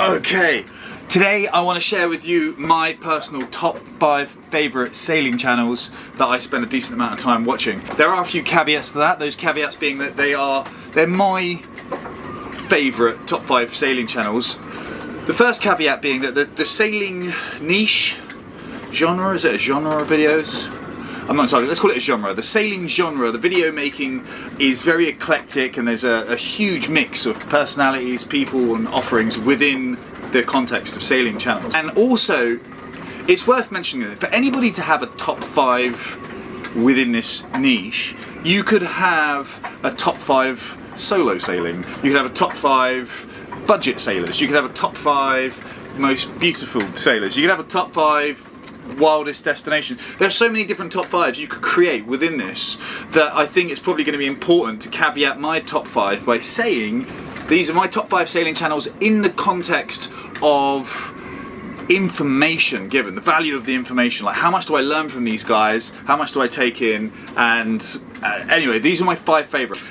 Okay, today I want to share with you my personal top 5 favourite sailing channels that I spend a decent amount of time watching. There are a few caveats to that, those caveats being that they're my favourite top 5 sailing channels. The first caveat being that the sailing niche, genre, is it a genre of videos? I'm not entirely, let's call it a genre. The sailing genre, the video making is very eclectic, and there's a huge mix of personalities, people and offerings within the context of sailing channels. And also, it's worth mentioning that for anybody to have a top 5 within this niche, you could have a top 5 solo sailing, you could have a top 5 budget sailors, you could have a top 5 most beautiful sailors, you could have a top 5 wildest destination. There are so many different top 5s you could create within this that I think it's probably going to be important to caveat my top 5 by saying these are my top 5 sailing channels in the context of information given, the value of the information, like how much do I learn from these guys, how much do I take in, and anyway, these are my 5 favourites.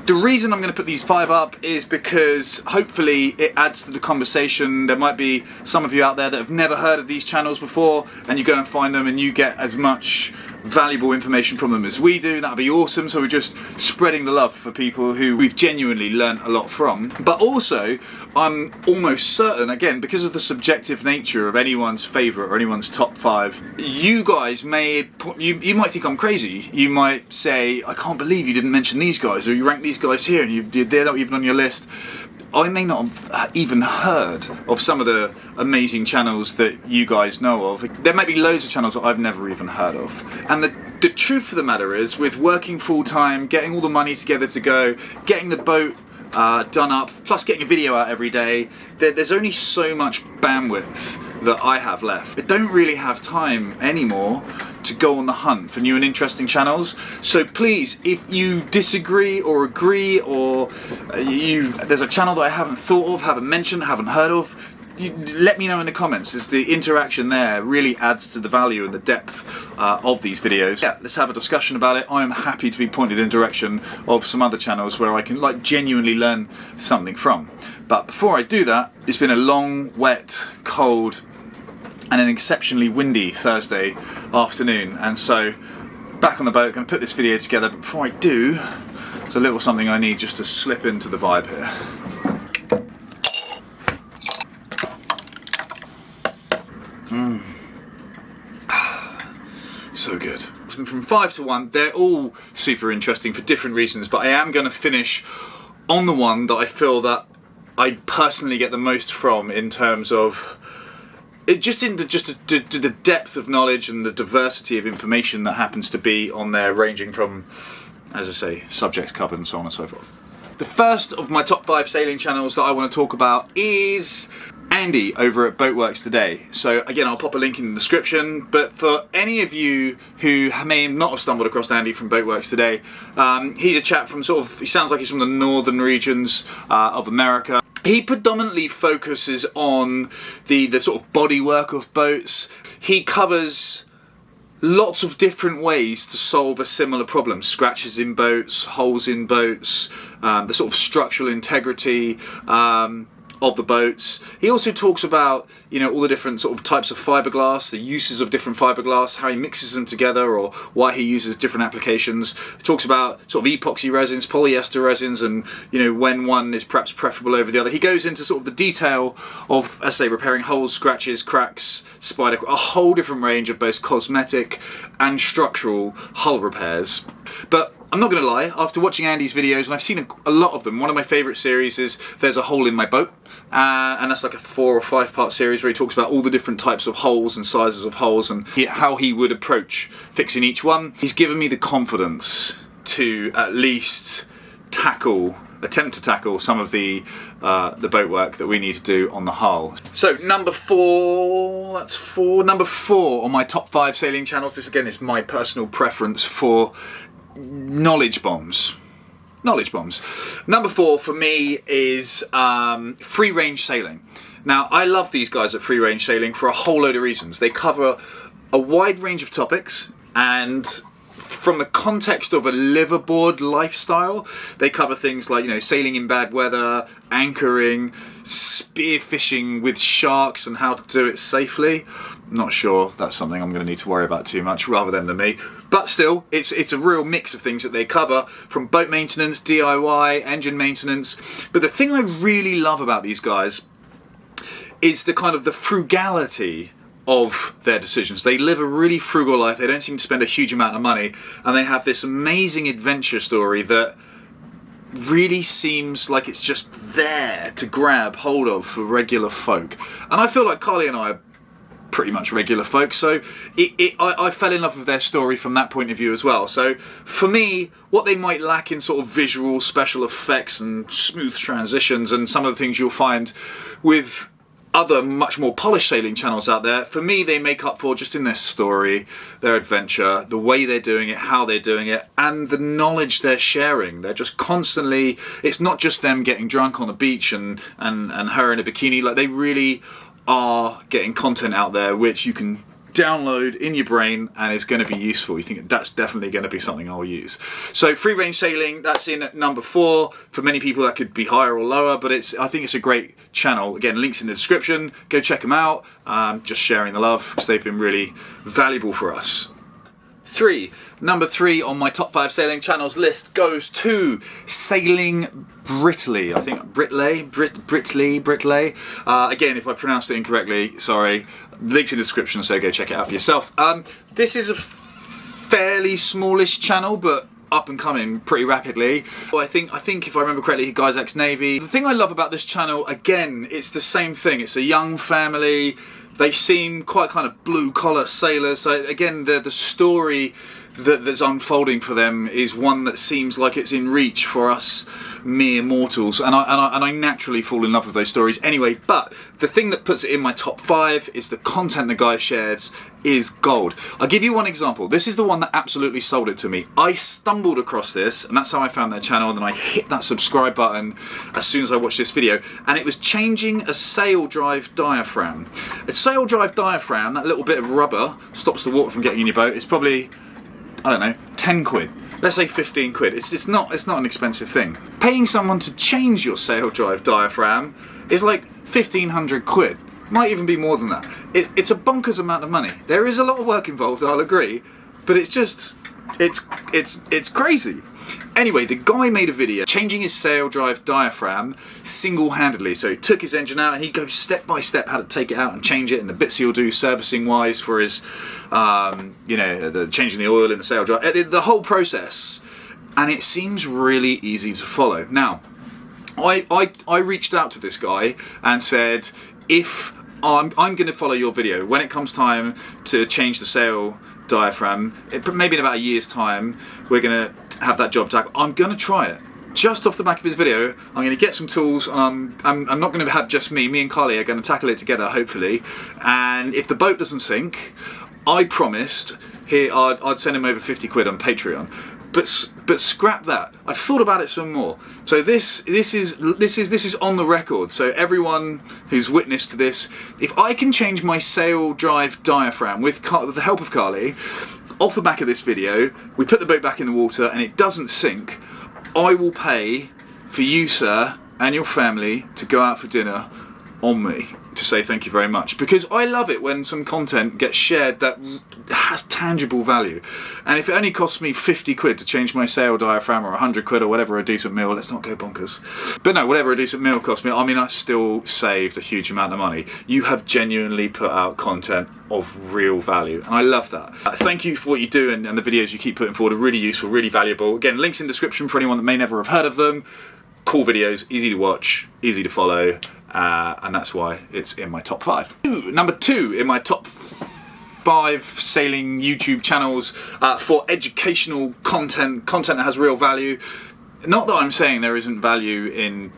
The reason I'm going to put these 5 up is because hopefully it adds to the conversation. There might be some of you out there that have never heard of these channels before, and you go and find them and you get as much valuable information from them as we do. That'd be awesome. So we're just spreading the love for people who we've genuinely learned a lot from. But also, I'm almost certain, again, because of the subjective nature of anyone's favourite or anyone's top 5, you guys you might think I'm crazy. You might say, I can't believe you didn't mention these guys, or you rank these guys here and they're not even on your list. I may not have even heard of some of the amazing channels that you guys know of. There may be loads of channels that I've never even heard of. And the truth of the matter is, with working full time, getting all the money together to go, getting the boat done up, plus getting a video out every day, there's only so much bandwidth that I have left. I don't really have time anymore to go on the hunt for new and interesting channels. So please, if you disagree or agree, or there's a channel that I haven't thought of, haven't mentioned, haven't heard of, let me know in the comments, as the interaction there really adds to the value and the depth of these videos. Yeah, let's have a discussion about it. I am happy to be pointed in the direction of some other channels where I can genuinely learn something from. But before I do that, it's been a long, wet, cold and an exceptionally windy Thursday afternoon, and so back on the boat, going to put this video together. But before I do, there's a little something I need just to slip into the vibe here. So good. From 5 to 1, they're all super interesting for different reasons, but I am going to finish on the one that I feel that I personally get the most from, in terms of the depth of knowledge and the diversity of information that happens to be on there, ranging from, as I say, subjects covered and so on and so forth. The first of my top 5 sailing channels that I want to talk about is Andy over at Boatworks Today. So again, I'll pop a link in the description, but for any of you who may not have stumbled across Andy from Boatworks Today, he's a chap from he sounds like he's from the northern regions of America. He predominantly focuses on the sort of bodywork of boats. He covers lots of different ways to solve a similar problem: scratches in boats, holes in boats, the sort of structural integrity of the boats. He also talks about, all the different sort of types of fiberglass, the uses of different fiberglass, how he mixes them together, or why he uses different applications. He talks about sort of epoxy resins, polyester resins, and when one is perhaps preferable over the other. He goes into sort of the detail of, as I say, repairing holes, scratches, cracks, a whole different range of both cosmetic and structural hull repairs. But I'm not going to lie, after watching Andy's videos, and I've seen a lot of them, one of my favourite series is There's a Hole in My Boat, and that's like a 4 or 5 part series where he talks about all the different types of holes and sizes of holes and how he would approach fixing each one. He's given me the confidence to at least attempt to tackle some of the boat work that we need to do on the hull. So number 4 on my top 5 sailing channels. This again is my personal preference for knowledge bombs. Number 4 for me is free range sailing. Now, I love these guys at Free Range Sailing for a whole load of reasons. They cover a wide range of topics, and from the context of a liveaboard lifestyle, they cover things like, sailing in bad weather, anchoring, spearfishing with sharks and how to do it safely. Not sure that's something I'm going to need to worry about too much, rather them than me. But still, it's a real mix of things that they cover, from boat maintenance, DIY, engine maintenance. But the thing I really love about these guys is the kind of the frugality of their decisions. They live a really frugal life. They don't seem to spend a huge amount of money, and they have this amazing adventure story that really seems like it's just there to grab hold of for regular folk. And I feel like Carly and I are pretty much regular folk, so I fell in love with their story from that point of view as well. So for me, what they might lack in sort of visual special effects and smooth transitions and some of the things you'll find with other much more polished sailing channels out there, for me they make up for just in their story, their adventure, the way they're doing it, how they're doing it, and the knowledge they're sharing. They're just constantly, it's not just them getting drunk on the beach and her in a bikini. Like, they really are getting content out there which you can download in your brain and is going to be useful. You think that's definitely going to be something I'll use. So free range sailing, that's in at number 4. For many people that could be higher or lower, but I think it's a great channel. Again, links in the description, go check them out. Just sharing the love because they've been really valuable for us. Number 3 on my top 5 sailing channels list goes to Sailing Brittany. I think Brittany. Again, if I pronounced it incorrectly, sorry. Links in the description, so go check it out for yourself. This is a fairly smallish channel, but up and coming pretty rapidly. Well, I think if I remember correctly, guy's ex-Navy. The thing I love about this channel, again, it's the same thing. It's a young family. They seem quite kind of blue-collar sailors. So again, the story that's unfolding for them is one that seems like it's in reach for us mere mortals, and I naturally fall in love with those stories anyway. But the thing that puts it in my top 5 is the content the guy shared is gold. I'll give you one example. This is the one that absolutely sold it to me. I stumbled across this, and that's how I found their channel, and then I hit that subscribe button as soon as I watched this video, and it was changing a sail drive diaphragm. A sail drive diaphragm, that little bit of rubber, stops the water from getting in your boat. It's probably, I don't know, 10 quid. Let's say 15 quid. It's not an expensive thing. Paying someone to change your sail drive diaphragm is like 1,500 quid. Might even be more than that. It's a bonkers amount of money. There is a lot of work involved, I'll agree, but it's just, it's crazy. Anyway, the guy made a video changing his sail drive diaphragm single-handedly. So he took his engine out and he goes step by step how to take it out and change it, and the bits he'll do servicing-wise for his, the changing the oil in the sail drive, the whole process. And it seems really easy to follow. Now, I reached out to this guy and said, if I'm going to follow your video when it comes time to change the sail diaphragm, maybe in about a year's time, we're going to have that job tackled. I'm going to try it. Just off the back of his video, I'm going to get some tools, and I'm not going to have just me and Carly are going to tackle it together, hopefully. And if the boat doesn't sink, I promised I'd send him over 50 quid on Patreon. But scrap that. I've thought about it some more. So this is on the record. So everyone who's witness to this, if I can change my sail drive diaphragm with the help of Carly, off the back of this video, we put the boat back in the water and it doesn't sink, I will pay for you, sir, and your family to go out for dinner on me, to say thank you very much, because I love it when some content gets shared that has tangible value. And if it only costs me 50 quid to change my sail diaphragm, or 100 quid, or whatever a decent meal, let's not go bonkers, but no, whatever a decent meal cost me, I mean, I still saved a huge amount of money. You have genuinely put out content of real value, and I love that. Thank you for what you do, and the videos you keep putting forward are really useful, really valuable. Again, links in the description for anyone that may never have heard of them. Cool videos, easy to watch, easy to follow. And that's why it's in my top 5. Number 2 in my top 5 sailing YouTube channels for educational content that has real value. Not that I'm saying there isn't value in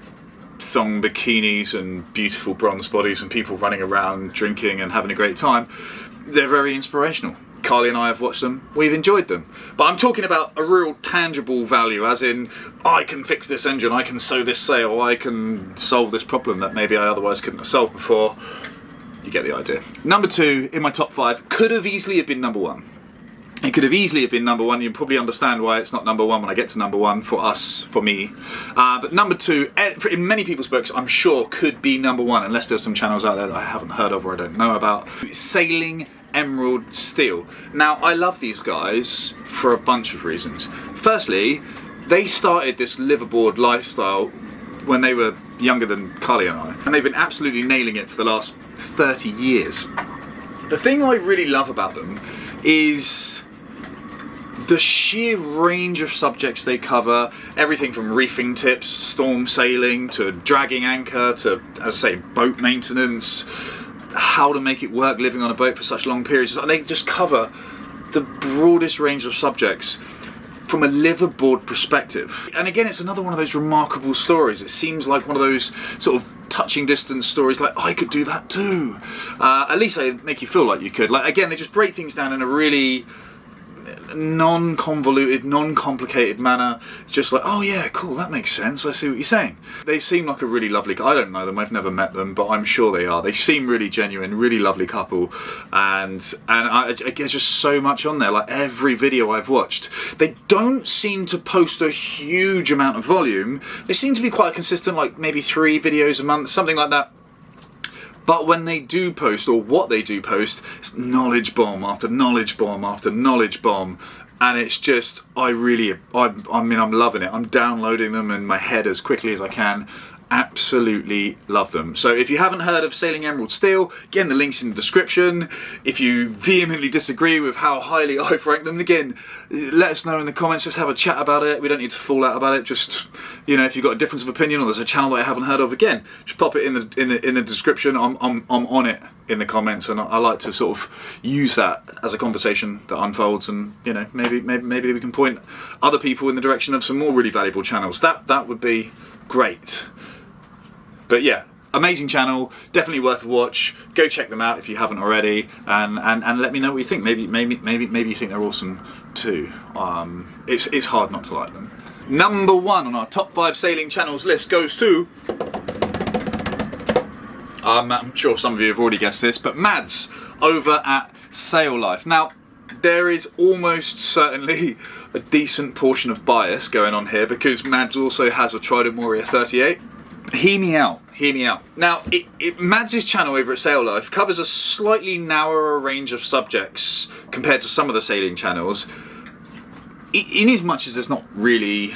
thong bikinis and beautiful bronze bodies and people running around drinking and having a great time. They're very inspirational. Carly and I have watched them, we've enjoyed them. But I'm talking about a real tangible value, as in, I can fix this engine, I can sew this sail, I can solve this problem that maybe I otherwise couldn't have solved before. You get the idea. Number 2 in my top 5 could have easily have been number 1. It could have easily been number one. You'll probably understand why it's not number one when I get to number one for us, for me. But number two, in many people's books, I'm sure could be number one, unless there's some channels out there that I haven't heard of or I don't know about. Sailing Emerald Steel. Now, I love these guys for a bunch of reasons. Firstly, they started this liveaboard lifestyle when they were younger than Carly and I, and they've been absolutely nailing it for the last 30 years. The thing I really love about them is the sheer range of subjects they cover, everything from reefing tips, storm sailing, to dragging anchor, to, as I say, boat maintenance, how to make it work living on a boat for such long periods. And they just cover the broadest range of subjects from a liveaboard perspective. And again, it's another one of those remarkable stories. It seems like one of those sort of touching distance stories, like, I could do that too. At least they make you feel like you could. Like, again, they just break things down in a really non-convoluted, non-complicated manner. Just like, oh yeah, cool, that makes sense, I see what you're saying. They seem like a really lovely, I don't know them, I've never met them, but I'm sure they are. They seem really genuine, really lovely couple, and there's just so much on there. Like, every video I've watched, they don't seem to post a huge amount of volume. They seem to be quite consistent, like maybe 3 videos a month, something like that. But when they do post, or what they do post, it's knowledge bomb after knowledge bomb after knowledge bomb. And it's just, I mean, I'm loving it. I'm downloading them in my head as quickly as I can. Absolutely love them. So if you haven't heard of Sailing Emerald Steel, again, the link's in the description. If you vehemently disagree with how highly I've ranked them, again, let us know in the comments. Just have a chat about it. We don't need to fall out about it. Just, you know, if you've got a difference of opinion or there's a channel that I haven't heard of, again, just pop it in the description. I'm on it in the comments, and I like to sort of use that as a conversation that unfolds, and you know, maybe we can point other people in the direction of some more really valuable channels. That would be great. But yeah, amazing channel, definitely worth a watch. Go check them out if you haven't already, and let me know what you think. Maybe you think they're awesome too. It's hard not to like them. Number one on our top 5 sailing channels list goes to, I'm sure some of you have already guessed this, but Mads over at Sail Life. Now, there is almost certainly a decent portion of bias going on here, because Mads also has a Trident Warrior 38. Hear me out. Now, Mads' channel over at Sail Life covers a slightly narrower range of subjects compared to some of the sailing channels, in as much as there's not really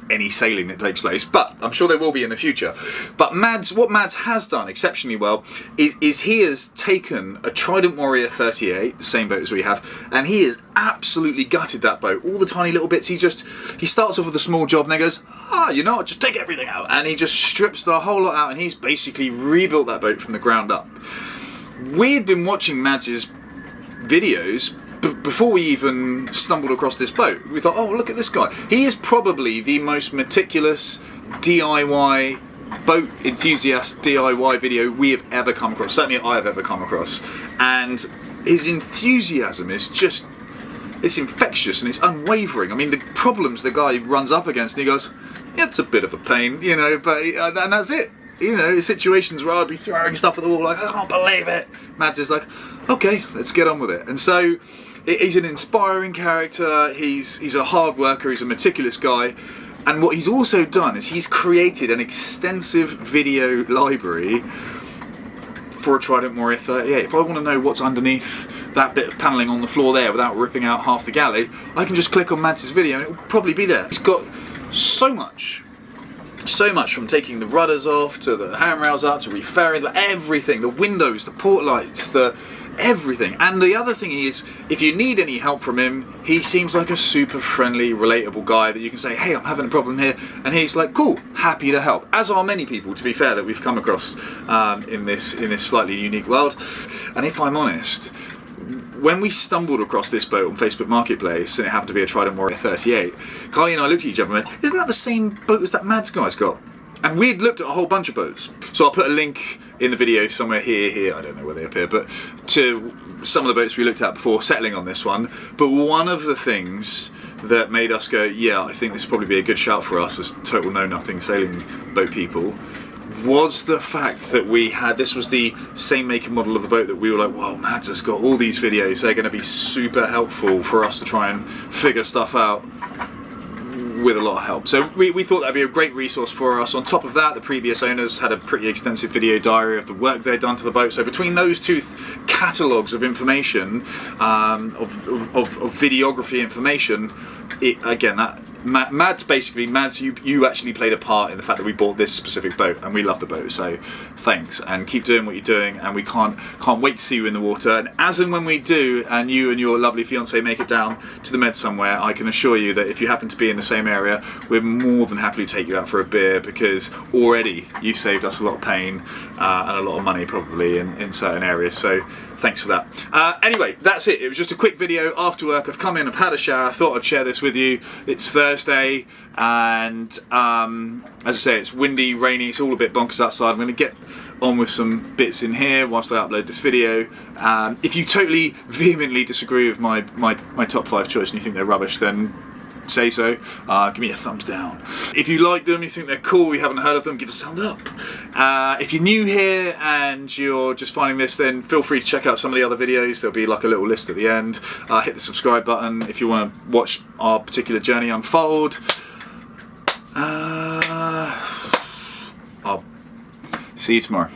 any sailing that takes place, but I'm sure there will be in the future. But what Mads has done exceptionally well is he has taken a Trident Warrior 38, the same boat as we have, and he has absolutely gutted that boat. All the tiny little bits, he starts off with a small job and then goes, you know what, just take everything out. And he just strips the whole lot out, and he's basically rebuilt that boat from the ground up. We'd been watching Mads' videos before we even stumbled across this boat. We thought, oh, look at this guy. He is probably the most meticulous DIY boat enthusiast DIY video we have ever come across. Certainly I have ever come across. And his enthusiasm is just, it's infectious and it's unwavering. I mean, the problems the guy runs up against, and he goes, yeah, it's a bit of a pain, you know, but and that's it. You know, situations where I'd be throwing stuff at the wall like, I can't believe it. Mads is like, okay, let's get on with it. And so he's an inspiring character, he's a hard worker, he's a meticulous guy. And what he's also done is he's created an extensive video library for a Trident Warrior 38. If I want to know what's underneath that bit of panelling on the floor there without ripping out half the galley, I can just click on Mads' video and it will probably be there. It's got so much, from taking the rudders off, to the handrails out, to referring, everything, the windows, the port lights, everything. And the other thing is, if you need any help from him, he seems like a super friendly, relatable guy that you can say, hey, I'm having a problem here, and he's like, cool, happy to help. As are many people, to be fair, that we've come across in this slightly unique world. And if I'm honest, when we stumbled across this boat on Facebook Marketplace, and it happened to be a Trident Warrior 38, Carly and I looked at each other and went, isn't that the same boat as that Mads guy's got? And we'd looked at a whole bunch of boats. So I'll put a link in the video somewhere here, I don't know where they appear, but to some of the boats we looked at before settling on this one. But one of the things that made us go, yeah, I think this would probably be a good shout for us as total know-nothing sailing boat people, was the fact that this was the same make and model of the boat that we were like, wow, Mads has got all these videos, they're going to be super helpful for us to try and figure stuff out with a lot of help. So we thought that'd be a great resource for us. On top of that, the previous owners had a pretty extensive video diary of the work they'd done to the boat. So between those two catalogues of information, of videography information, Mads, you actually played a part in the fact that we bought this specific boat, and we love the boat, so thanks, and keep doing what you're doing, and we can't wait to see you in the water. And as and when we do, and you and your lovely fiance make it down to the Med somewhere, I can assure you that if you happen to be in the same area, we're more than happy to take you out for a beer, because already you've saved us a lot of pain and a lot of money probably in certain areas, so thanks for that. Anyway, that's it. It was just a quick video after work. I've come in, I've had a shower, I thought I'd share this with you. It's Thursday, and as I say, it's windy, rainy, it's all a bit bonkers outside. I'm going to get on with some bits in here whilst I upload this video. If you totally vehemently disagree with my top 5 choice and you think they're rubbish, then say so. Give me a thumbs down. If you like them, you think they're cool, you haven't heard of them, give us a thumbs up. If you're new here and you're just finding this, then feel free to check out some of the other videos. There'll be like a little list at the end. Hit the subscribe button if you want to watch our particular journey unfold. I'll see you tomorrow.